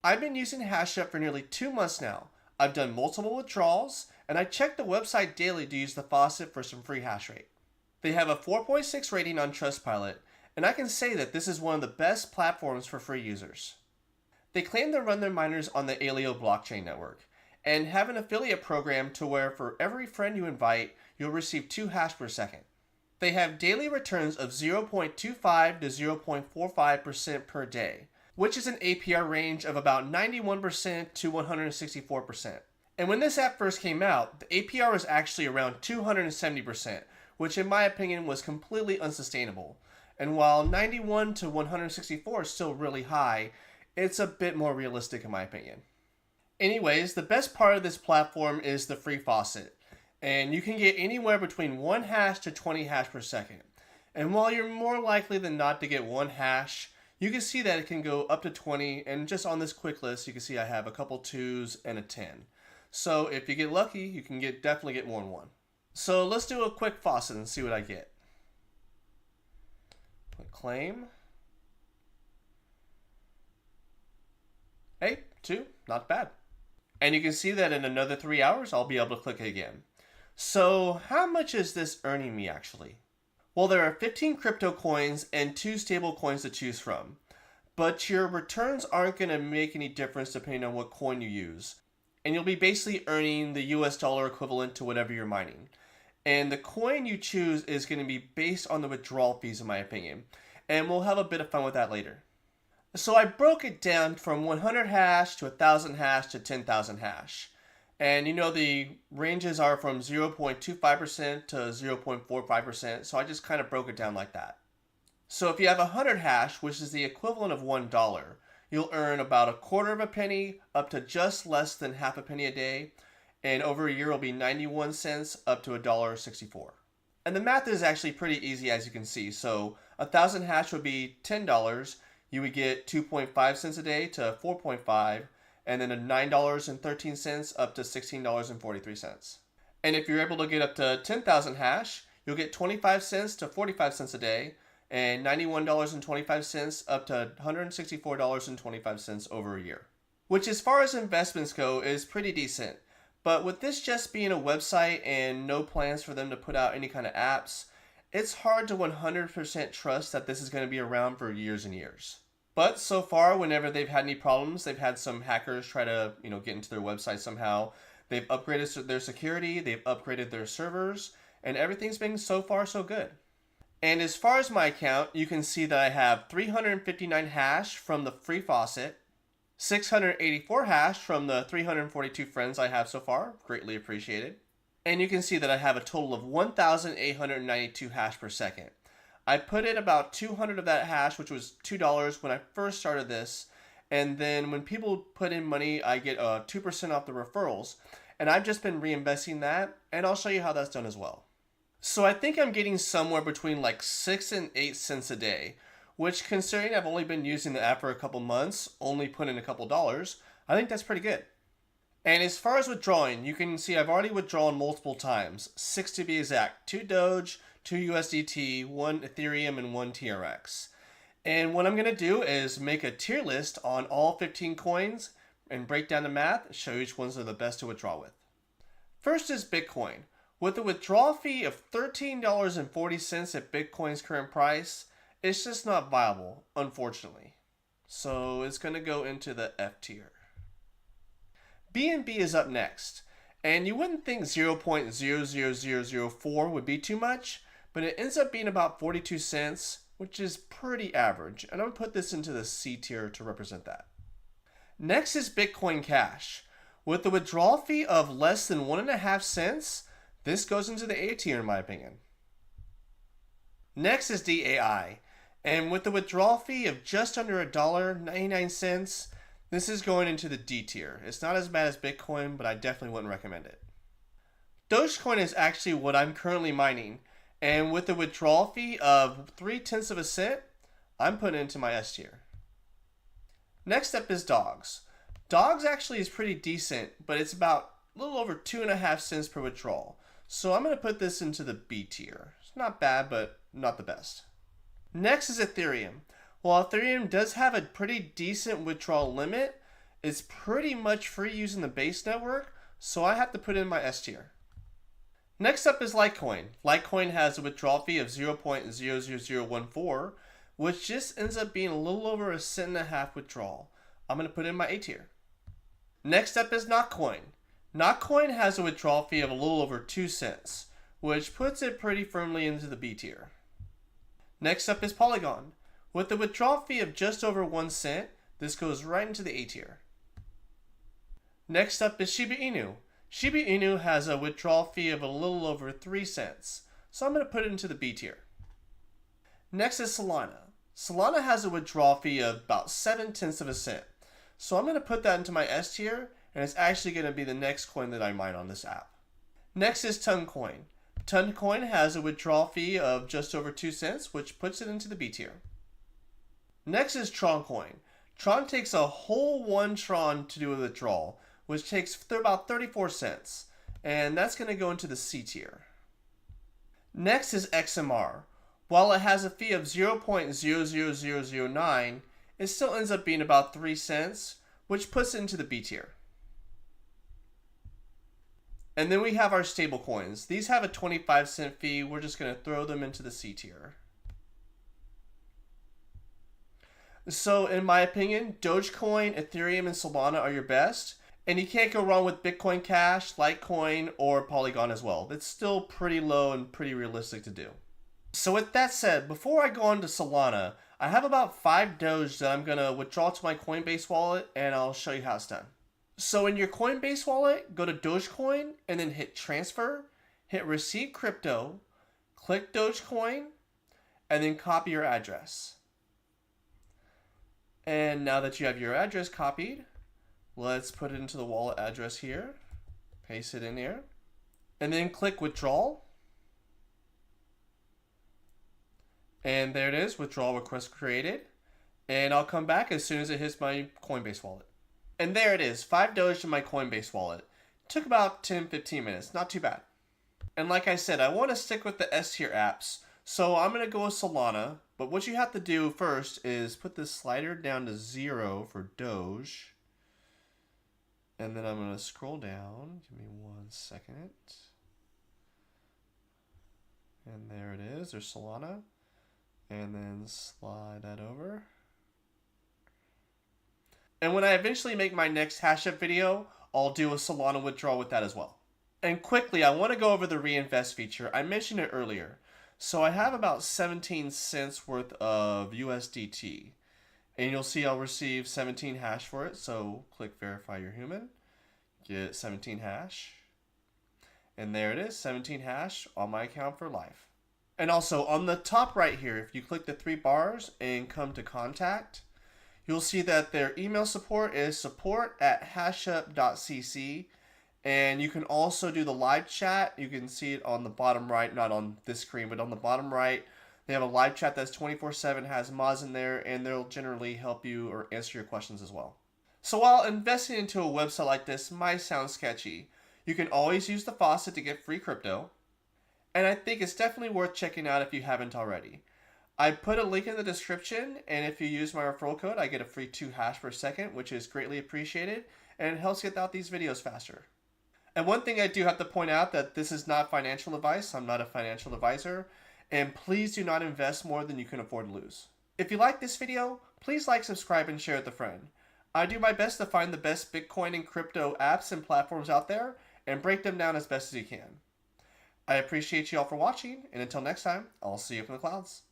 I've been using hshup for nearly 2 months now. I've done multiple withdrawals, and I check the website daily to use the faucet for some free hash rate. They have a 4.6 rating on Trustpilot, and I can say that this is one of the best platforms for free users. They claim to run their miners on the Aleo blockchain network, and have an affiliate program to where for every friend you invite, you'll receive 2 hash per second. They have daily returns of 0.25 to 0.45% per day, which is an APR range of about 91% to 164%. And when this app first came out, the APR was actually around 270%, which in my opinion was completely unsustainable. And while 91 to 164 is still really high, it's a bit more realistic in my opinion. Anyways, the best part of this platform is the free faucet, and you can get anywhere between 1 hash to 20 hash per second. And while you're more likely than not to get 1 hash, you can see that it can go up to 20, and just on this quick list, you can see I have a couple 2s and a 10. So if you get lucky, you can definitely get more than 1. So let's do a quick faucet and see what I get. Click claim. Hey, 2, not bad. And you can see that in another 3 hours, I'll be able to click it again. So how much is this earning me actually? Well, there are 15 crypto coins and 2 stable coins to choose from. But your returns aren't going to make any difference depending on what coin you use. And you'll be basically earning the US dollar equivalent to whatever you're mining. And the coin you choose is going to be based on the withdrawal fees in my opinion. And we'll have a bit of fun with that later. So I broke it down from 100 hash to 1000 hash to 10,000 hash. And the ranges are from 0.25% to 0.45%, so I just kind of broke it down like that. So if you have 100 hash, which is the equivalent of $1, you'll earn about a quarter of a penny up to just less than half a penny a day, and over a year it'll be 91 cents up to $1.64. And the math is actually pretty easy as you can see. So 1000 hash would be $10. You would get 2.5 cents a day to 4.5, and then a $9.13 up to $16.43. And if you're able to get up to 10,000 hash, you'll get 25 cents to 45 cents a day, and $91.25 up to $164.25 over a year. Which as far as investments go is pretty decent. But with this just being a website and no plans for them to put out any kind of apps, it's hard to 100% trust that this is going to be around for years and years. But so far, whenever they've had any problems, they've had some hackers try to, get into their website somehow. They've upgraded their security, they've upgraded their servers, and everything's been so far so good. And as far as my account, you can see that I have 359 hash from the free faucet, 684 hash from the 342 friends I have so far, greatly appreciated. And you can see that I have a total of 1,892 hash per second. I put in about 200 of that hash, which was $2 when I first started this. And then when people put in money, I get 2% off the referrals. And I've just been reinvesting that, and I'll show you how that's done as well. So I think I'm getting somewhere between like 6 and 8 cents a day, which considering I've only been using the app for a couple months, only put in a couple dollars, I think that's pretty good. And as far as withdrawing, you can see I've already withdrawn multiple times, 6 to be exact, 2 Doge, 2 USDT, 1 Ethereum, and 1 TRX. And what I'm going to do is make a tier list on all 15 coins and break down the math, show which ones are the best to withdraw with. First is Bitcoin. With a withdrawal fee of $13.40 at Bitcoin's current price, it's just not viable, unfortunately. So it's going to go into the F tier. BNB is up next, and you wouldn't think 0.00004 would be too much, but it ends up being about 42 cents, which is pretty average, and I'm going to put this into the C tier to represent that. Next is Bitcoin Cash. With the withdrawal fee of less than 1.5 cents, this goes into the A tier in my opinion. Next is DAI, and with the withdrawal fee of just under $1.99, this is going into the D tier. It's not as bad as Bitcoin, but I definitely wouldn't recommend it. Dogecoin is actually what I'm currently mining, and with the withdrawal fee of 0.3 of a cent, I'm putting it into my S tier. Next up is Dogs. Dogs actually is pretty decent, but it's about a little over 2.5 cents per withdrawal. So I'm going to put this into the B tier. It's not bad, but not the best. Next is Ethereum. While Ethereum does have a pretty decent withdrawal limit, It's pretty much free using the base network, so I have to put in my S tier. Next up is Litecoin. Litecoin has a withdrawal fee of 0.00014, which just ends up being a little over a cent and a half withdrawal. I'm going to put in my A tier. Next up is Notcoin. Notcoin has a withdrawal fee of a little over 2 cents, which puts it pretty firmly into the B tier. Next up is Polygon. With a withdrawal fee of just over 1 cent, this goes right into the A tier. Next up is Shiba Inu. Shiba Inu has a withdrawal fee of a little over 3 cents, so I'm going to put it into the B tier. Next is Solana. Solana has a withdrawal fee of about 0.7 of a cent, so I'm going to put that into my S tier, and it's actually going to be the next coin that I mine on this app. Next is Toncoin. Toncoin has a withdrawal fee of just over 2 cents, which puts it into the B tier. Next is Troncoin. Tron takes a whole 1 Tron to do a withdrawal, which takes about 34 cents, and that's going to go into the C tier. Next is XMR. While it has a fee of 0.00009, it still ends up being about 3 cents, which puts it into the B tier. And then we have our stablecoins. These have a 25-cent fee. We're just going to throw them into the C tier. So in my opinion, Dogecoin, Ethereum, and Solana are your best. And you can't go wrong with Bitcoin Cash, Litecoin, or Polygon as well. It's still pretty low and pretty realistic to do. So with that said, before I go on to Solana, I have about 5 Doge that I'm going to withdraw to my Coinbase wallet, and I'll show you how it's done. So in your Coinbase wallet, go to Dogecoin, and then hit Transfer, hit Receive Crypto, click Dogecoin, and then copy your address. And now that you have your address copied, let's put it into the wallet address here, paste it in here, and then click Withdrawal. And there it is, withdrawal request created. And I'll come back as soon as it hits my Coinbase wallet. And there it is, 5 Doge in my Coinbase wallet. It took about 10-15 minutes, not too bad. And like I said, I want to stick with the S tier apps, so I'm going to go with Solana. But what you have to do first is put this slider down to 0 for Doge. And then I'm going to scroll down. Give me 1 second. And there it is. There's Solana. And then slide that over. And when I eventually make my next hshup video, I'll do a Solana withdrawal with that as well. And quickly, I want to go over the reinvest feature. I mentioned it earlier. So I have about 17 cents worth of USDT. And you'll see I'll receive 17 hash for it. So click verify your human. Get 17 hash. And there it is, 17 hash on my account for life. And also on the top right here, if you click the 3 bars and come to contact, you'll see that their email support is support@hshup.cc. And you can also do the live chat. You can see it on the bottom right, not on this screen, but on the bottom right. They have a live chat that's 24/7, has mods in there, and they'll generally help you or answer your questions as well. So while investing into a website like this might sound sketchy, you can always use the faucet to get free crypto. And I think it's definitely worth checking out if you haven't already. I put a link in the description, and if you use my referral code, I get a free 2 hash per second, which is greatly appreciated, and it helps get out these videos faster. And one thing I do have to point out that this is not financial advice. I'm not a financial advisor, and please do not invest more than you can afford to lose. If you like this video, please like, subscribe, and share with a friend. I do my best to find the best Bitcoin and crypto apps and platforms out there and break them down as best as you can. I appreciate you all for watching, and until next time, I'll see you up in the clouds.